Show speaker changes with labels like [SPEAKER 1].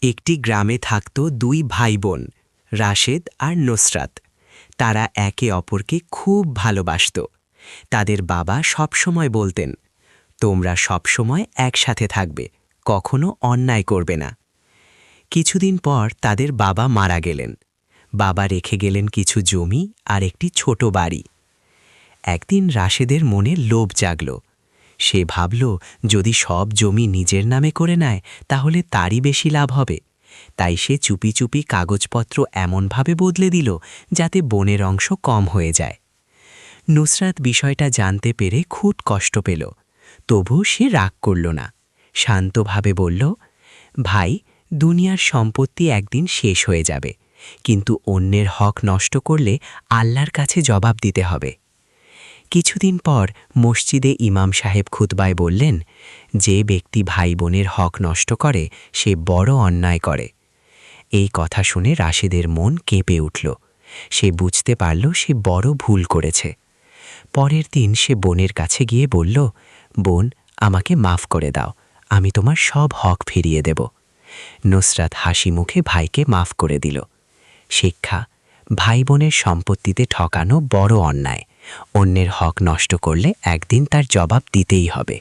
[SPEAKER 1] একটি গ্রামে থাকত দুই ভাই বোন, রাশেদ আর নুসরাত। তারা একে অপরকে খুব ভালোবাসত। তাদের বাবা সবসময় বলতেন, তোমরা সবসময় একসাথে থাকবে, কখনো অন্যায় করবে না। কিছুদিন পর তাদের বাবা মারা গেলেন। বাবা রেখে গেলেন কিছু জমি আর একটি ছোট বাড়ি। একদিন রাশেদের মনে লোভ জাগল। সে ভাবল, যদি সব জমি নিজের নামে করে নেয় তাহলে তারই বেশি লাভ হবে। তাই সে চুপি চুপি কাগজপত্র এমনভাবে বদলে দিল যাতে বোনের অংশ কম হয়ে যায়। নুসরাত বিষয়টা জানতে পেরে খুব কষ্ট পেল, তবু সে রাগ করল না। শান্তভাবে বলল, ভাই, দুনিয়ার সম্পত্তি একদিন শেষ হয়ে যাবে, কিন্তু অন্যের হক নষ্ট করলে আল্লাহর কাছে জবাব দিতে হবে। কিছুদিন পর মসজিদে ইমাম সাহেব খুতবায় বললেন, যে ব্যক্তি ভাই বোনের হক নষ্ট করে সে বড় অন্যায় করে। এই কথা শুনে রাশেদের মন কেঁপে উঠল। সে বুঝতে পারল সে বড় ভুল করেছে। পরের দিন সে বোনের কাছে গিয়ে বলল, বোন, আমাকে মাফ করে দাও, আমি তোমার সব হক ফিরিয়ে দেব। নুসরাত হাসি মুখে ভাইকে মাফ করে দিল। শিক্ষা: ভাই বোনের সম্পত্তিতে ঠকানো বড় অন্যায়। অন্যের হক নষ্ট করলে একদিন তার জবাব দিতেই হবে।